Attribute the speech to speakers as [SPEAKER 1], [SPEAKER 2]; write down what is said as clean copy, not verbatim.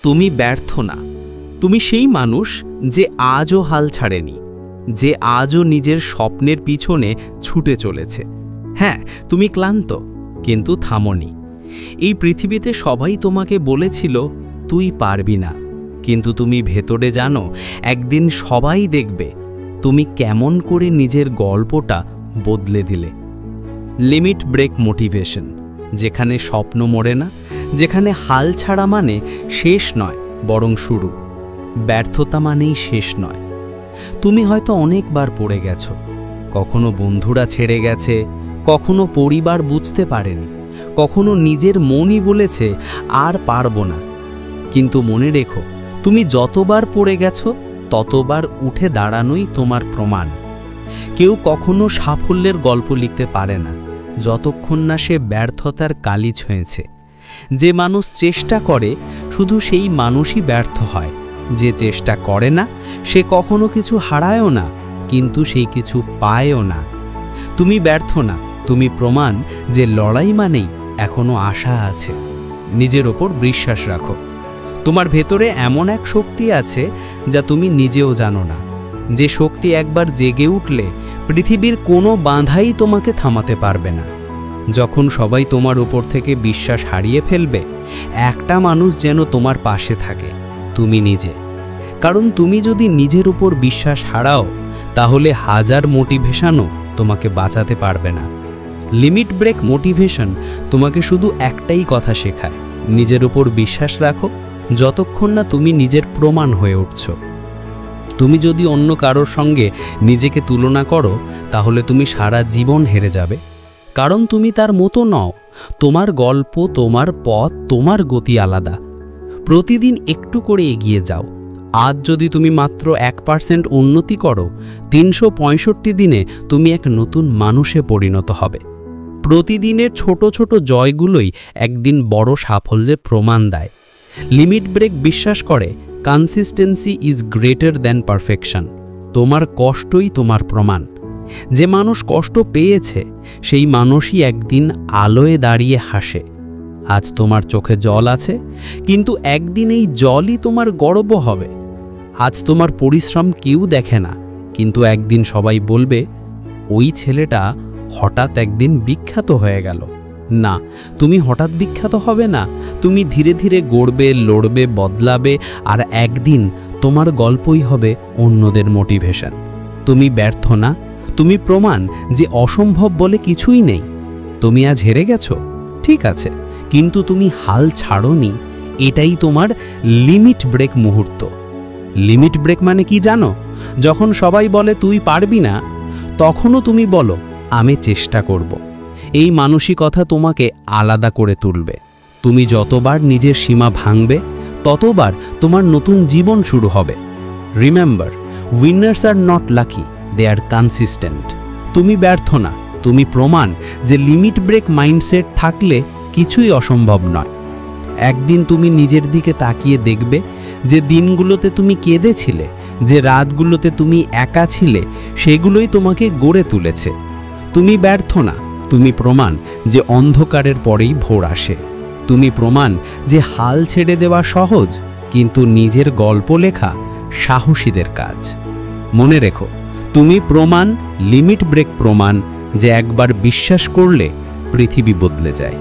[SPEAKER 1] তুমি ব্যর্থ না। তুমি সেই মানুষ যে আজও হাল ছাড়েনি, যে আজও নিজের স্বপ্নের পিছনে ছুটে চলেছে। হ্যাঁ, তুমি ক্লান্ত, কিন্তু থামোনি। এই পৃথিবীতে সবাই তোমাকে বলেছিল তুই পারবি না, কিন্তু তুমি ভেতরে জানো একদিন সবাই দেখবে তুমি কেমন করে নিজের গল্পটা বদলে দিলে। লিমিট ব্রেক মোটিভেশন, যেখানে স্বপ্ন মরে না, যেখানে হাল ছাড়া মানে শেষ নয় বরং শুরু, ব্যর্থতা মানেই শেষ নয়। তুমি হয়তো অনেকবার পড়ে গেছো, কখনো বন্ধুরা ছেড়ে গেছে, কখনো পরিবার বুঝতে পারেনি, কখনো নিজের মনই বলেছে আর পারবো না। কিন্তু মনে রেখো, তুমি যতবার পড়ে গেছো ততবার উঠে দাঁড়ানোই তোমার প্রমাণ। কেউ কখনো সাফল্যের গল্প লিখতে পারে না যতক্ষণ না সে ব্যর্থতার কালি ছুঁয়েছে। যে মানুষ চেষ্টা করে শুধু সেই মানুষই ব্যর্থ হয়। যে চেষ্টা করে না সে কখনো কিছু হারায়ও না, কিন্তু সেই কিছু পায়ও না। তুমি ব্যর্থ না, তুমি প্রমাণ যে লড়াই মানেই এখনো আশা আছে। নিজের ওপর বিশ্বাস রাখো। তোমার ভেতরে এমন এক শক্তি আছে যা তুমি নিজেও জানো না। যে শক্তি একবার জেগে উঠলে পৃথিবীর কোনো বাঁধাই তোমাকে থামাতে পারবে না। যখন সবাই তোমার উপর থেকে বিশ্বাস হারিয়ে ফেলবে, একটা মানুষ যেন তোমার পাশে থাকে, তুমি নিজে। কারণ তুমি যদি নিজের উপর বিশ্বাস হারাও, তাহলে হাজার মোটিভেশনও তোমাকে বাঁচাতে পারবে না। লিমিট ব্রেক মোটিভেশন তোমাকে শুধু একটাই কথা শেখায়, নিজের উপর বিশ্বাস রাখো যতক্ষণ না তুমি নিজের প্রমাণ হয়ে উঠছো। তুমি যদি অন্য কারোর সঙ্গে নিজেকে তুলনা করো, তাহলে তুমি সারা জীবন হেরে যাবে। কারণ তুমি তার মতো নও। তোমার গল্প, তোমার পথ, তোমার গতি আলাদা। প্রতিদিন একটু করে এগিয়ে যাও। আজ যদি তুমি মাত্র 1% উন্নতি করো, 365 দিনে তুমি এক নতুন মানুষে পরিণত হবে। প্রতিদিনের ছোট ছোট জয়গুলোই একদিন বড় সাফল্যের প্রমাণ দেয়। লিমিট ব্রেক বিশ্বাস করে consistency is greater than perfection. তোমার কষ্টই তোমার প্রমাণ। যে মানুষ কষ্ট পেয়েছে সেই মানুষই একদিন আলোয় দাঁড়িয়ে হাসে। আজ তোমার চোখে জল আছে, কিন্তু একদিন এই জলই তোমার গর্ব হবে। আজ তোমার পরিশ্রম কেউ দেখে না, কিন্তু একদিন সবাই বলবে ওই ছেলেটা হঠাৎ একদিন বিখ্যাত হয়ে গেল। না, তুমি হঠাৎ বিখ্যাত হবে না। তুমি ধীরে ধীরে গড়বে, লড়বে, বদলাবে, আর একদিন তোমার গল্পই হবে অন্যদের মোটিভেশন। তুমি ব্যর্থ না, তুমি প্রমাণ যে অসম্ভব বলে কিছুই নেই। তুমি আজ হেরে গেছো, ঠিক আছে, কিন্তু তুমি হাল ছাড়োনি। এটাই তোমার লিমিট ব্রেক মুহূর্ত। লিমিট ব্রেক মানে কি জানো? যখন সবাই বলে তুই পারবি না, তখনও তুমি বলো আমি চেষ্টা করব। এই মানসিকতা তোমাকে আলাদা করে তুলবে। তুমি যতবার নিজের সীমা ভাঙবে, ততবার তোমার নতুন জীবন শুরু হবে। Remember, winners are not lucky, they are consistent. তুমি ব্যর্থ না, তুমি প্রমাণ যে লিমিট ব্রেক মাইন্ডসেট থাকলে কিছুই অসম্ভব নয়। একদিন তুমি নিজের দিকে তাকিয়ে দেখবে যে দিনগুলোতে তুমি কেঁদেছিলে, যে রাতগুলোতে তুমি একা ছিলে, সেগুলোই তোমাকে গড়ে তুলেছে। তুমি ব্যর্থ না, তুমি প্রমাণ যে অন্ধকারের পরেই ভোর আসে। তুমি প্রমাণ যে হাল ছেড়ে দেওয়া সহজ, কিন্তু নিজের গল্প লেখা সাহসীদের কাজ। মনে রেখো, তুমি প্রমাণ, লিমিট ব্রেক প্রমাণ যে একবার বিশ্বাস করলে পৃথিবী বদলে যায়।